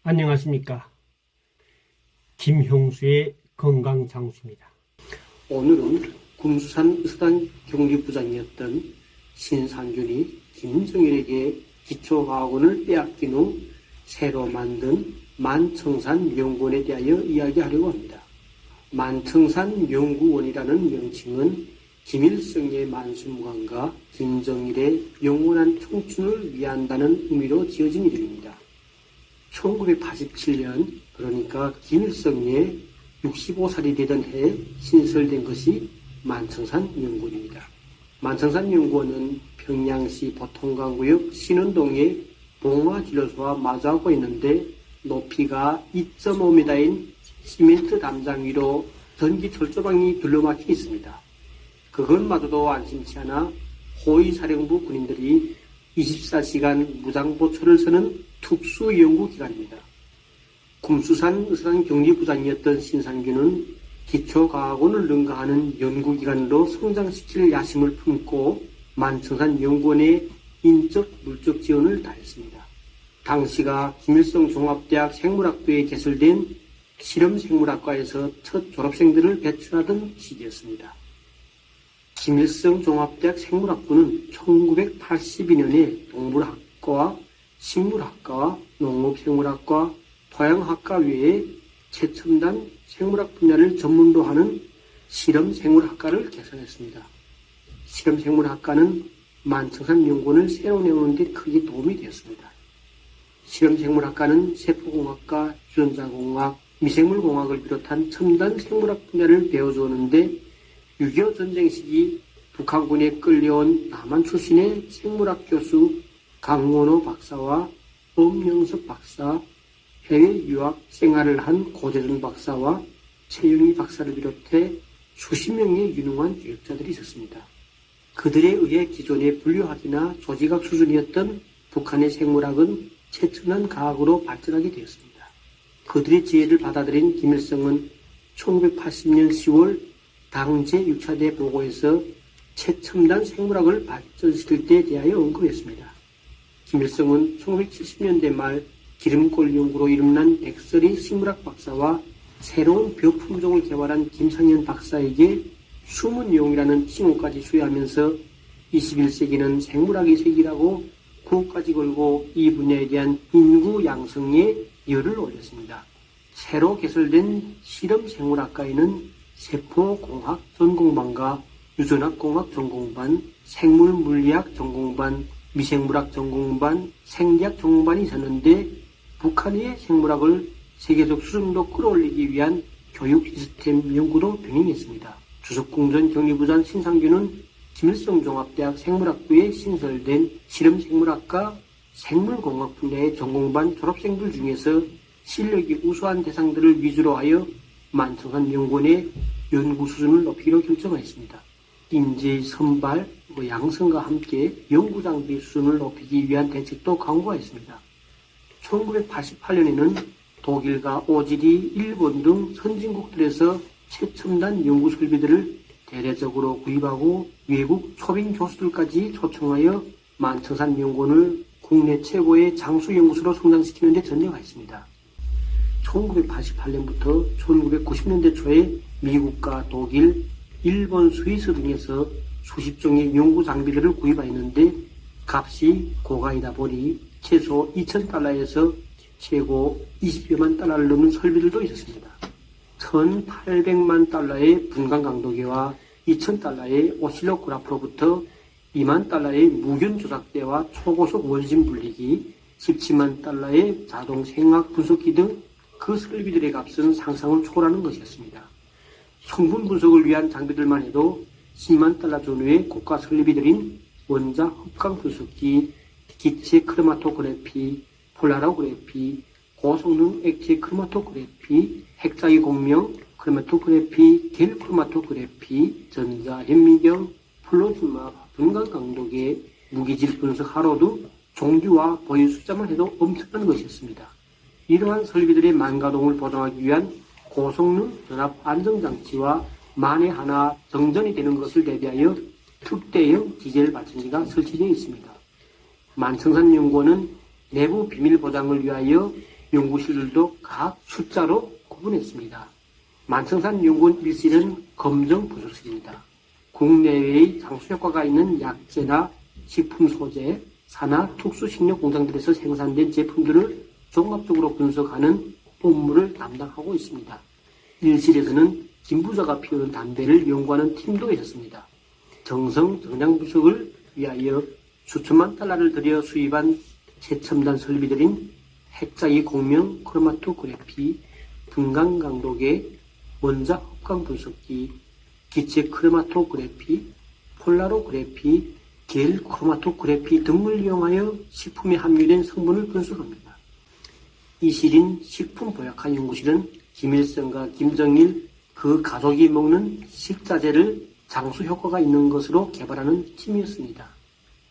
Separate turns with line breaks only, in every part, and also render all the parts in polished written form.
안녕하십니까. 김형수의 건강장수입니다.
오늘은 kumsu산 의사단 경리부장이었던 신상균이 김정일에게 기초과학원을 빼앗긴 후 새로 만든 만청산연구원에 대하여 이야기하려고 합니다. 만청산연구원이라는 명칭은 김일성의 만수무강과 김정일의 영원한 청춘을 위한다는 의미로 지어진 이름입니다. 1987년, 그러니까 김일성의 65살이 되던 해에 신설된 것이 만청산연구원입니다. 만청산연구원은 평양시 보통강구역 신원동의 봉화진료소와 마주하고 있는데 높이가 2.5m인 시멘트 담장 위로 전기 철조망이 둘러막혀 있습니다. 그것마저도 안심치 않아 호위사령부 군인들이 24시간 무장보초를 서는 특수연구기관입니다. kumsu산 의사단 경리부장이었던 신상균은 기초과학원을 능가하는 연구기관으로 성장시킬 야심을 품고 만청산 연구원의 인적, 물적 지원을 다했습니다. 당시가 김일성 종합대학 생물학부에 개설된 실험생물학과에서 첫 졸업생들을 배출하던 시기였습니다. 김일성 종합대학 생물학부는 1982년에 동물학과와 식물학과와 농업생물학과, 토양학과 외에 최첨단 생물학 분야를 전문으로 하는 실험생물학과를 개설했습니다. 실험생물학과는 만청산연구원을 새로 내오는 데 크게 도움이 되었습니다. 실험생물학과는 세포공학과, 유전자공학, 미생물공학을 비롯한 첨단 생물학 분야를 배워주었는데 6.25 전쟁 시기 북한군에 끌려온 남한 출신의 생물학 교수 강원호 박사와 엄영석 박사, 해외 유학 생활을 한 고재준 박사와 최영희 박사를 비롯해 수십 명의 유능한 교육자들이 있었습니다. 그들에 의해 기존의 분류학이나 조직학 수준이었던 북한의 생물학은 최첨단 과학으로 발전하게 되었습니다. 그들의 지혜를 받아들인 김일성은 1980년 10월 당 제6차대 보고에서 최첨단 생물학을 발전시킬 때에 대하여 언급했습니다. 김일성은 1970년대 말 기름골 연구로 이름난 백설이 식물학 박사와 새로운 벼 품종을 개발한 김상현 박사에게 숨은 영웅이라는 칭호까지 수여하면서 21세기는 생물학의 세기라고 구호까지 걸고 이 분야에 대한 인구 양성에 열을 올렸습니다. 새로 개설된 실험생물학과에는 세포공학 전공반과 유전학공학 전공반, 생물물리학 전공반, 미생물학 전공반, 생리학 전공반이 있었는데 북한의 생물학을 세계적 수준으로 끌어올리기 위한 교육 시스템 연구도 병행했습니다. 주석궁전 경리부장 신상균은 김일성 종합대학 생물학부에 신설된 실험생물학과 생물공학 분야의 전공반 졸업생들 중에서 실력이 우수한 대상들을 위주로 하여 만청산 연구원의 연구 수준을 높이기로 결정했습니다. 인재의 선발, 양성과 함께 연구장비 수준을 높이기 위한 대책도 강구하였습니다. 1988년에는 독일과 오지리, 일본 등 선진국들에서 최첨단 연구 설비들을 대대적으로 구입하고 외국 초빙 교수들까지 초청하여 만청산 연구원을 국내 최고의 장수 연구소로 성장시키는 데 전념하였습니다. 1988년부터 1990년대 초에 미국과 독일, 일본, 스위스 등에서 수십 종의 연구 장비들을 구입하였는데 값이 고가이다 보니 최소 2,000달러에서 최고 20여만 달러를 넘는 설비들도 있었습니다. 1,800만 달러의 분광 강도계와 2,000달러의 오실로그래프로부터 2만 달러의 무균 조작대와 초고속 원심 분리기, 17만 달러의 자동 생학 분석기 등 그 설비들의 값은 상상을 초월하는 것이었습니다. 성분 분석을 위한 장비들만 해도 10만 달러 전후의 고가 설비들인 원자 흡강 분석기, 기체 크로마토그래피, 폴라로그래피, 고성능 액체 크로마토그래피, 핵자기 공명, 크로마토그래피, 겔 크로마토그래피, 전자 현미경, 플로즈마, 분광 강도계, 무기질 분석 하로 등 종류와 보유 숫자만 해도 엄청난 것이었습니다. 이러한 설비들의 만가동을 보장하기 위한 고성능 전압 안정장치와 만에 하나 정전이 되는 것을 대비하여 특대형 디젤 발전기가 설치되어 있습니다. 만청산연구원은 내부 비밀 보장을 위하여 연구실들도 각 숫자로 구분했습니다. 만청산 연구원 1실은 검정 부수실입니다. 국내외의 장수효과가 있는 약재나 식품 소재, 산하 특수식료 공장들에서 생산된 제품들을 종합적으로 분석하는 업무를 담당하고 있습니다. 1실에서는 김 부사가 피우는 담배를 연구하는 팀도 있었습니다. 정성 정량 분석을 위하여 수천만 달러를 들여 수입한 최첨단 설비들인 핵자기 공명 크로마토그래피, 분광 강도계, 원자 합광 분석기, 기체 크로마토그래피, 폴라로그래피, 겔 크로마토그래피 등을 이용하여 식품에 함유된 성분을 분석합니다. 이 실인 식품보약학 연구실은 김일성과 김정일 그 가족이 먹는 식자재를 장수 효과가 있는 것으로 개발하는 팀이었습니다.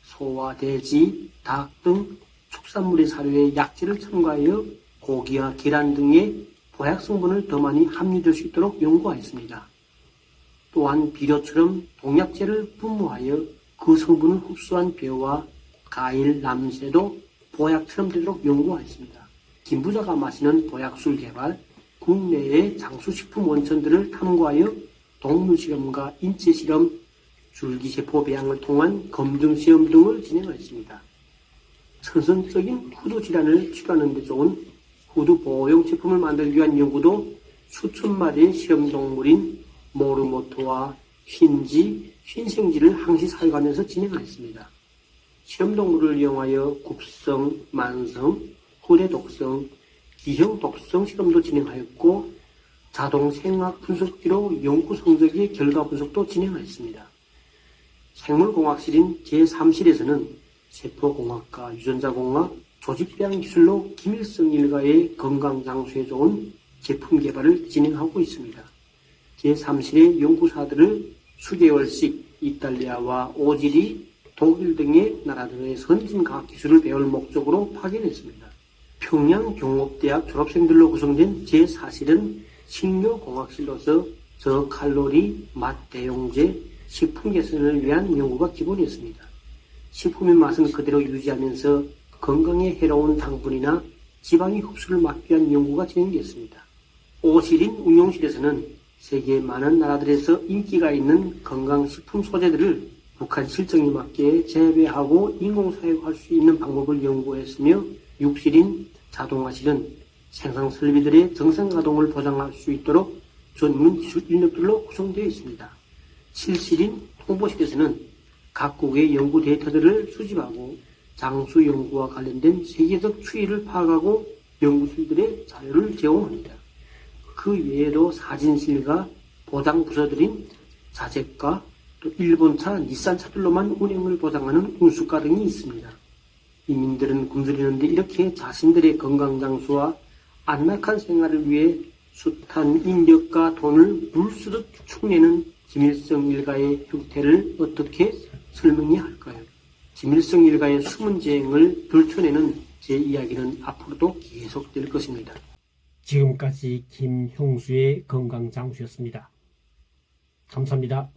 소와 돼지, 닭 등 축산물의 사료에 약재를 첨가하여 고기와 계란 등의 보약 성분을 더 많이 함유될 수 있도록 연구하였습니다. 또한 비료처럼 동약재를 분무하여 그 성분을 흡수한 벼와 과일, 남새도 보약처럼 되도록 연구하였습니다. 김 부사가 마시는 보약술 개발, 국내의 장수식품 원천들을 탐구하여 동물실험과 인체실험, 줄기세포 배양을 통한 검증시험 등을 진행하였습니다. 선선적인 후두 질환을 치료하는 데 좋은 후두 보호용 제품을 만들기 위한 연구도 수천 마리의 실험동물인 모르모토와 흰지, 흰생지를 항시 사육하면서 진행하였습니다. 실험동물을 이용하여 굽성, 만성, 후대 독성, 기형 독성 실험도 진행하였고 자동 생학 분석기로 연구 성적의 결과 분석도 진행하였습니다. 생물공학실인 제3실에서는 세포공학과 유전자공학, 조직배양 기술로 김일성 일가의 건강장수에 좋은 제품 개발을 진행하고 있습니다. 제3실의 연구사들을 수개월씩 이탈리아와 오지리, 독일 등의 나라들의 선진과학기술을 배울 목적으로 파견했습니다. 평양경업대학 졸업생들로 구성된 제4실은 식료공학실로서 저칼로리, 맛 대용제, 식품 개선을 위한 연구가 기본이었습니다. 식품의 맛은 그대로 유지하면서 건강에 해로운 당분이나 지방의 흡수를 막기 위한 연구가 진행됐습니다. 5실인 응용실에서는 세계 많은 나라들에서 인기가 있는 건강식품 소재들을 북한 실정에 맞게 재배하고 인공사육할 수 있는 방법을 연구했으며 6실인 자동화실은 생산 설비들의 정상 가동을 보장할 수 있도록 전문 기술 인력들로 구성되어 있습니다. 7실인 홍보실에서는 각국의 연구 데이터들을 수집하고 장수 연구와 관련된 세계적 추이를 파악하고 연구실들의 자료를 제공합니다. 그 외에도 사진실과 보장 부서들인 자재과 또 일본차, 닛산차들로만 운행을 보장하는 운수과 등이 있습니다. 인민들은 굶주리는데 이렇게 자신들의 건강장수와 안락한 생활을 위해 숱한 인력과 돈을 물쓰듯 축내는 김일성 일가의 형태를 어떻게 설명해야 할까요? 김일성 일가의 숨은 재행을 들춰내는 제 이야기는 앞으로도 계속될 것입니다.
지금까지 김형수의 건강장수였습니다. 감사합니다.